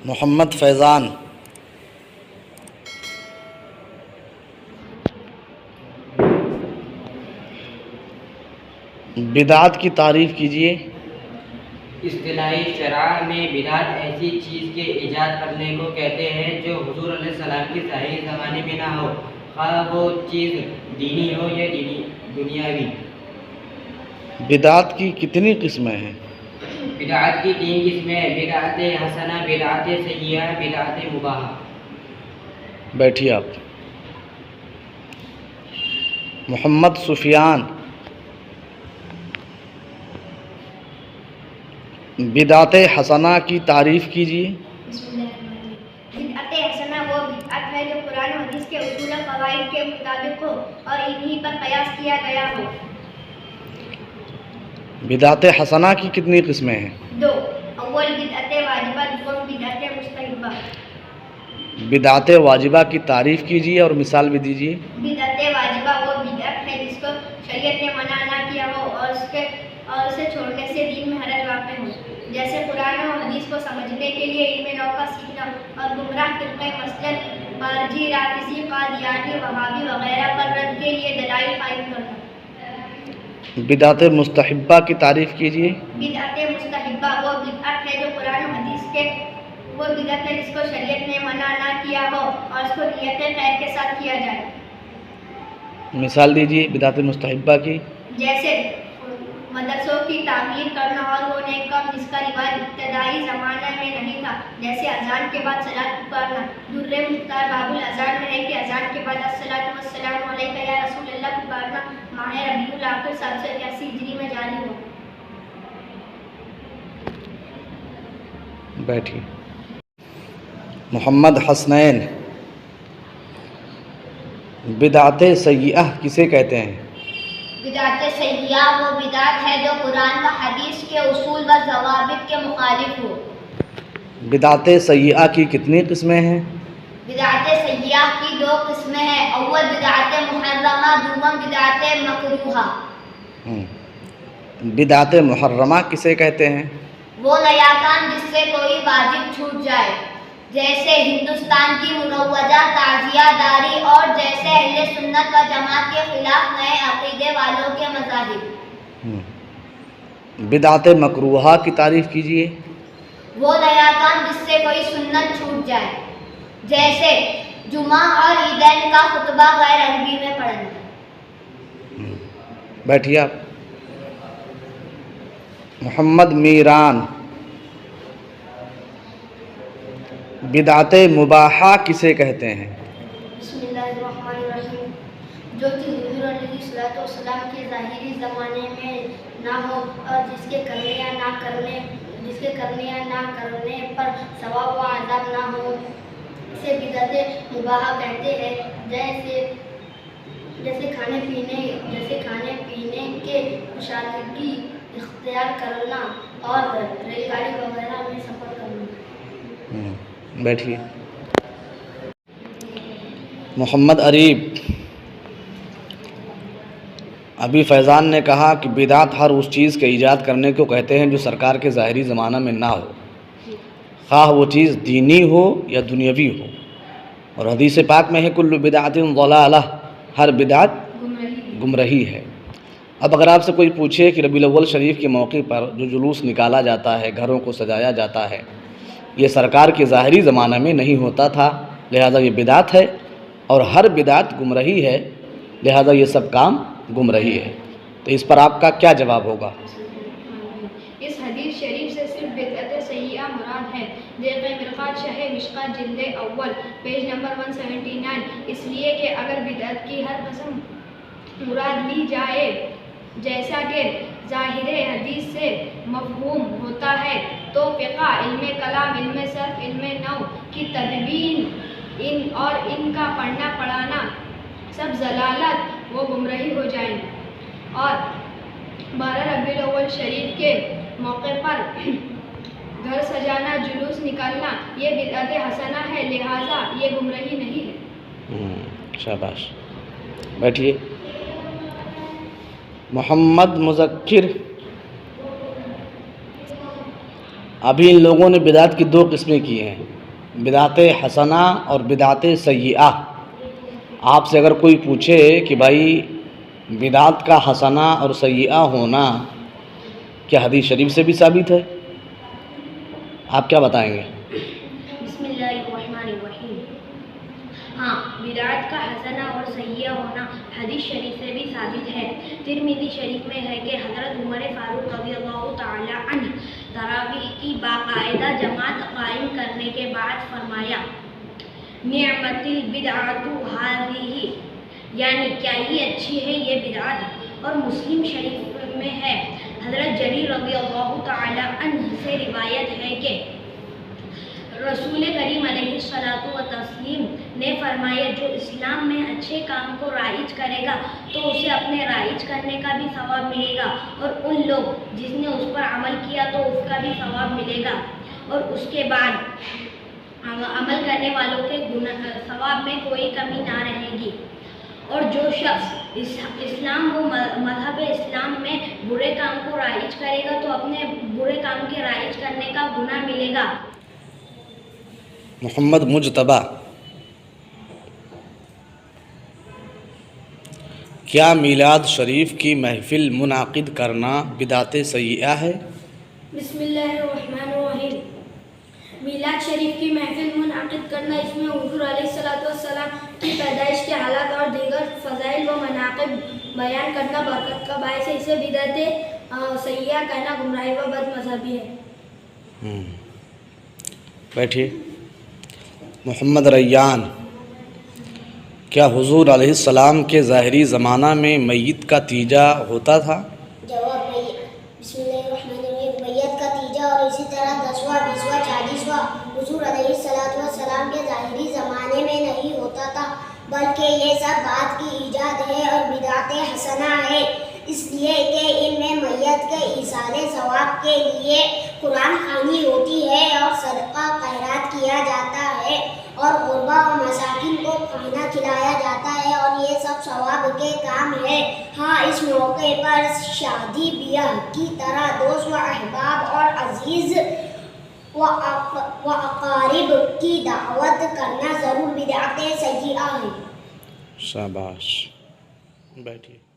محمد فیضان، بدعت کی تعریف کیجیے۔ اصطلاحی شرح میں بدعت ایسی چیز کے ایجاد کرنے کو کہتے ہیں جو حضور علیہ السلام کی ظاہری زمانے میں نہ ہو، خواہ وہ چیز دینی ہو یا دنیاوی۔ بدعت کی کتنی قسمیں ہیں؟ بدعت کی 3 قسمیں ہیں: بدعت حسنہ، بدعت سیئہ، بدعت مباحہ۔ بیٹھیے آپ۔ محمد سفیان، بدعت حسنہ کی تعریف کیجیے۔ بدعت حسنہ وہ بدعت ہے جو قرآن و حدیث کے اصول و قواعد کے مطابق ہو اور انہی پر قیاس کیا گیا ہو۔ بدعت حسنہ کی کتنی قسمیں ہیں؟ 2، اول بدعت واجبہ، دوم بدعت مستحبہ۔ بدعت واجبہ کی تعریف کیجیے اور مثال بھی دیجیے۔ بدعت واجبہ وہ بدعت ہے جس کو شریعت نے منع نہ کیا ہو اور اسے چھوڑنے سے دین میں حرج واقع ہو، جیسے قرآن و حدیث کو سمجھنے کے لیے علم نو کا سیکھنا اور گمراہ فرقے مثلاً خارجی، رافضی، قادیانی، وہابی وغیرہ پر رد کے لیے دلائل قائم کرنا۔ بدعت مستحبہ کی تعریف کیجیے۔ بدعت مستحبہ وہ بدعت ہے جو قرآن و حدیث کے وہ بدعت ہے جس کو شریعت نے منع نہ کیا ہو اور اس کو نیت خیر کے ساتھ کیا جائے۔ مثال دیجیے بدعت مستحبہ کی۔ جیسے مدرسوں کی تعمیر کرنا اور وہ نیک کام جس کا رواج ابتدائی زمانہ میں نہیں تھا، جیسے اذان کے بعد صلاۃ پکارنا۔ در مختار باب الاذان میں ہے کہ اذان کے بعد الصلاۃ والسلام علیک یا رسول اللہ پکارنا ماہ ربیع الاخر 781 ہجری میں جاری ہو۔ بیٹھیے۔ محمد حسنین، بدعت سیئہ کسے کہتے ہیں؟ بدعت سیئہ وہ بدعت ہے جو قرآن و حدیث کے اصول و ضوابط کے مخالف ہو۔ بدعت سیئہ کی کتنی قسمیں ہیں؟ بدعت سیئہ کی 2 قسمیں ہیں: اول بدعت محرمہ، دوم بدعت مکروہہ۔ بدعت محرمہ کسے کہتے ہیں؟ وہ نیا کام جس سے کوئی واجب چھوٹ جائے، جیسے ہندوستان کی مروجہ تعزیہ داری اور جیسے اہل سنت و جماعت کے خلاف نئے عقیدے والوں کے مذاہب۔ بدعت مکروہہ کی تعریف کیجیے۔ وہ نیا کام جس سے کوئی سنت چھوٹ جائے، جیسے جمعہ اور عیدین کا خطبہ غیر عربی میں پڑھنا۔ بیٹھیے آپ۔ محمد میران، بدعت مباحہ کسے کہتے ہیں؟ بسم اللہ الرحمن الرحیم، جو کہ حضور علیہ الصلوۃ والسلام کے ظاہری زمانے میں نہ ہو اور جس کے کرنے یا نہ کرنے پر ثواب و عذاب نہ ہو، اسے بدعت مباحہ کہتے ہیں۔ جیسے کھانے پینے کے کشادگی اختیار کرنا اور ریل گاڑی وغیرہ میں سفر کرنا۔ بیٹھیے۔ محمد عریب، ابھی فیضان نے کہا کہ بدعت ہر اس چیز کے ایجاد کرنے کو کہتے ہیں جو سرکار کے ظاہری زمانہ میں نہ ہو، خواہ وہ چیز دینی ہو یا دنیاوی ہو، اور حدیث پاک میں ہے کل بدعت ضلالہ، ہر بدعت گمراہی ہے۔ اب اگر آپ سے کوئی پوچھے کہ ربیع الاول شریف کے موقع پر جو جلوس نکالا جاتا ہے، گھروں کو سجایا جاتا ہے، یہ سرکار کے ظاہری زمانہ میں نہیں ہوتا تھا، لہذا یہ بدعت ہے، اور ہر بدعت گمراہی ہے، لہذا یہ سب کام گمراہی ہے، تو اس پر آپ کا کیا جواب ہوگا؟ اس حدیث شریف سے صرف بدعت سیئہ مراد ہے۔ دیکھیں مرقات شرح مشکات جلد اول پیج نمبر 179، اس لیے کہ اگر بدعت کی ہر قسم مراد لی جائے جیسا کہ ظاہر حدیث سے مفہوم ہوتا ہے، تو فقہ، علم کلام، علم صرف، علم نحو کی تدوین اور ان کا پڑھنا پڑھانا سب ضلالت و گمراہی ہو جائیں، اور 12 ربیع الاول شریف کے موقع پر گھر سجانا، جلوس نکالنا یہ بدعت حسنہ ہے، لہٰذا یہ گمراہی نہیں ہے۔ شاباش۔ بیٹھیے۔ محمد مذکر، ابھی ان لوگوں نے بدعت کی دو قسمیں کی ہیں، بدعت حسنہ اور بدعت سیئہ۔ آپ سے اگر کوئی پوچھے کہ بھائی بدعت کا حسنہ اور سیئہ ہونا کیا حدیث شریف سے بھی ثابت ہے، آپ کیا بتائیں گے؟ بسم اللہ الرحمن الرحیم۔ ہاں، بدعت کا حسنہ اور سیئہ ہونا حدیث شریف سے بھی ثابت ہے۔ ترمذی شریف میں ہے کہ حضرت عمر فاروق رضی اللہ تعالی عنہ تراویح کی باقاعدہ جماعت قائم کرنے کے بعد فرمایا، نعمت البدعۃ ھذہ، یعنی کیا ہی اچھی ہے یہ بدعت۔ اور مسلم شریف میں ہے، حضرت جریر رضی اللہ تعالی عنہ سے روایت ہے کہ رسول کریم علیہ الصلاۃ والتسلیم نے فرمایا، جو اسلام میں اچھے کام کو رائج کرے گا تو اسے اپنے رائج کرنے کا بھی ثواب ملے گا، اور ان لوگ جس نے اس پر عمل کیا تو اس کا بھی ثواب ملے گا، اور اس کے بعد عمل کرنے والوں کے ثواب میں کوئی کمی نہ رہے گی۔ اور جو شخص اسلام و مذہب اسلام میں برے کام کو رائج کرے گا تو اپنے برے کام کے رائج کرنے کا گناہ ملے گا۔ محمد مجتبیٰ، کیا میلاد شریف کی محفل منعقد کرنا بدعت سیئہ ہے؟ بسم اللہ الرحمن الرحیم۔ میلاد شریف کی محفل منعقد کرنا، اس میں حضور علیہ السلام کی پیدائش کے حالات اور دیگر فضائل و مناقب بیان کرنا برکت کا باعث ہے۔ اسے بدعت سیئہ کہنا گمراہی و بد مذہبی ہے۔ بیٹھیے۔ محمد ریان، کیا حضور علیہ السلام کے ظاہری زمانہ میں میت کا تیجا ہوتا تھا؟ جواب، بسم اللہ الرحمن الرحیم، میت کا تیجا اور اسی طرح 10واں 20واں 40واں حضور علیہ السلام کے ظاہری زمانے میں نہیں ہوتا تھا، بلکہ یہ سب بات کی ایجاد ہے اور بدعت حسنہ ہے، اس لیے کہ ان میں میت کے ایصال ثواب کے لیے قرآن خوانی ہوتی ہے اور صدقہ خیرات کیا جاتا ہے اور غربا و مساکین کو کھانا کھلایا جاتا ہے، اور یہ سب ثواب کے کام ہے۔ ہاں، اس موقع پر شادی بیاہ کی طرح دوست و احباب اور عزیز و اقارب کی دعوت کرنا ضرور بدعت سیئہ ہے۔ شاباش، بیٹھیے۔